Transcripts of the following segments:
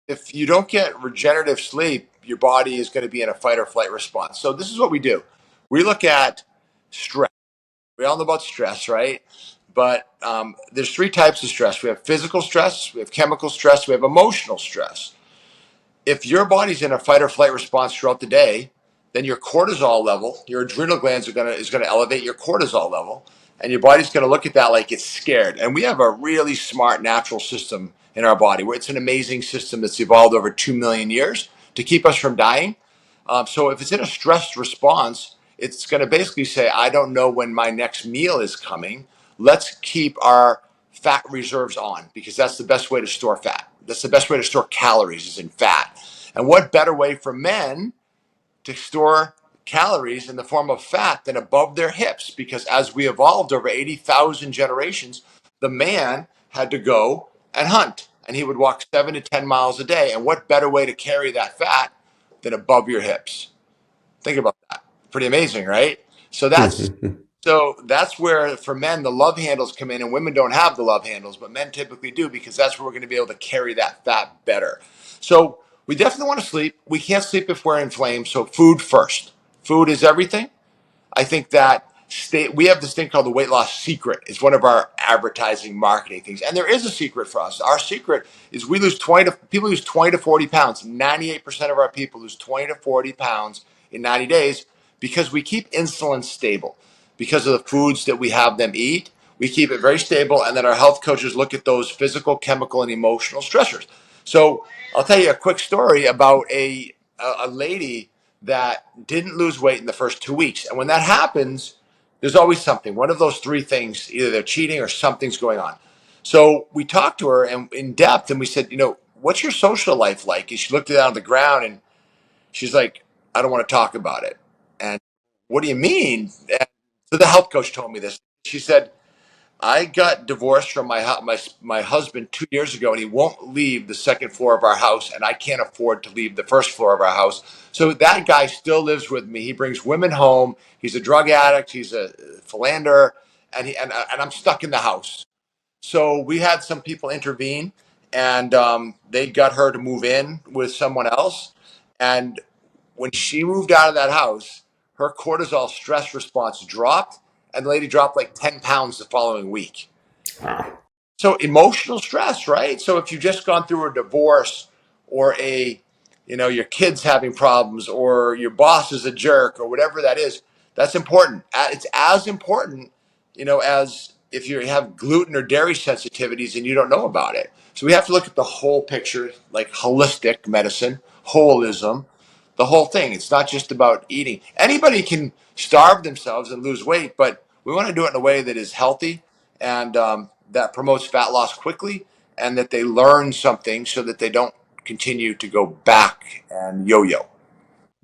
if you don't get regenerative sleep, your body is going to be in a fight or flight response. So this is what we do. We look at stress. We all know about stress, right? But there's three types of stress. We have physical stress, we have chemical stress, we have emotional stress. If your body's in a fight or flight response throughout the day, then your cortisol level, your adrenal glands is gonna elevate your cortisol level, and your body's gonna look at that like it's scared. And we have a really smart natural system in our body where it's an amazing system that's evolved over 2 million years to keep us from dying. So if it's in a stressed response, it's going to basically say, I don't know when my next meal is coming. Let's keep our fat reserves on because that's the best way to store fat. That's the best way to store calories is in fat. And what better way for men to store calories in the form of fat than above their hips? Because as we evolved over 80,000 generations, the man had to go and hunt and he would walk 7 to 10 miles a day. And what better way to carry that fat than above your hips? Think about that. Pretty amazing, right? So that's that's where for men the love handles come in, and women don't have the love handles, but men typically do because that's where we're going to be able to carry that fat better. So we definitely want to sleep. We can't sleep if we're inflamed. So food first. Food is everything. I think that we have this thing called the weight loss secret. It's one of our advertising marketing things. And there is a secret for us. Our secret is people lose 20 to 40 pounds. 98% of our people lose 20 to 40 pounds in 90 days because we keep insulin stable. Because of the foods that we have them eat, we keep it very stable. And then our health coaches look at those physical, chemical, and emotional stressors. So I'll tell you a quick story about a lady that didn't lose weight in the first 2 weeks. And when that happens, there's always something. One of those three things, either they're cheating or something's going on. So we talked to her and in depth and we said, what's your social life like? And she looked down at the ground and she's like, I don't want to talk about it. And what do you mean? And so the health coach told me this. She said, I got divorced from my husband 2 years ago, and he won't leave the second floor of our house, and I can't afford to leave the first floor of our house. So that guy still lives with me. He brings women home. He's a drug addict. He's a philanderer, and I'm stuck in the house. So we had some people intervene, and they got her to move in with someone else. And when she moved out of that house, her cortisol stress response dropped, and the lady dropped like 10 pounds the following week. Wow. So emotional stress, right? So if you've just gone through a divorce or your kids having problems or your boss is a jerk or whatever that is, that's important. It's as important, as if you have gluten or dairy sensitivities and you don't know about it. So we have to look at the whole picture, like holistic medicine, holism, the whole thing. It's not just about eating. Anybody can starve themselves and lose weight, but we want to do it in a way that is healthy and that promotes fat loss quickly and that they learn something so that they don't continue to go back and yo-yo.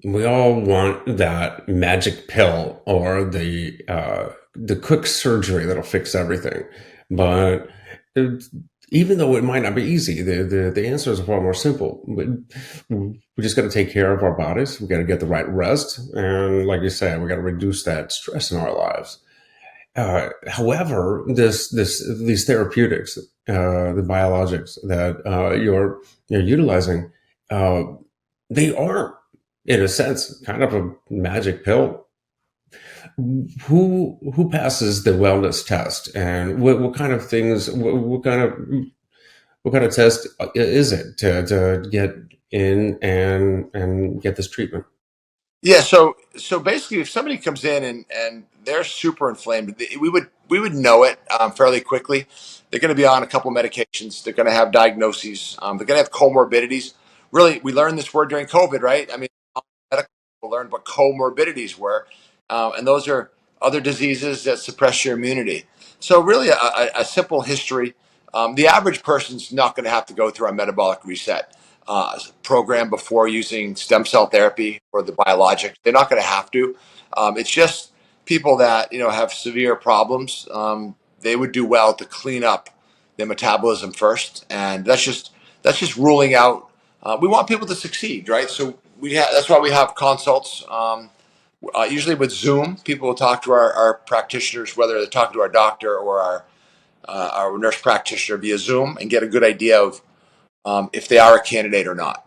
We all want that magic pill or the quick surgery that'll fix everything, but it, even though it might not be easy, the answer is far more simple. We just got to take care of our bodies. We got to get the right rest, and like you said, we got to reduce that stress in our lives. However, these therapeutics, the biologics that you're utilizing, uh, they are, in a sense, kind of a magic pill. Who passes the wellness test, and what kind of things? What kind of test is it to get in and get this treatment? Yeah, so basically, if somebody comes in and they're super inflamed, we would know it fairly quickly. They're going to be on a couple medications. They're going to have diagnoses. They're going to have comorbidities. Really, we learned this word during COVID, right? I mean, medical people learned what comorbidities were, and those are other diseases that suppress your immunity. So really, a simple history. The average person's not going to have to go through a metabolic reset program before using stem cell therapy or the biologic. They're not going to have to. It's just people that have severe problems. They would do well to clean up their metabolism first, and that's just ruling out. We want people to succeed, right? So that's why we have consults. Usually with Zoom, people will talk to our practitioners, whether they're talking to our doctor or our nurse practitioner via Zoom, and get a good idea of if they are a candidate or not.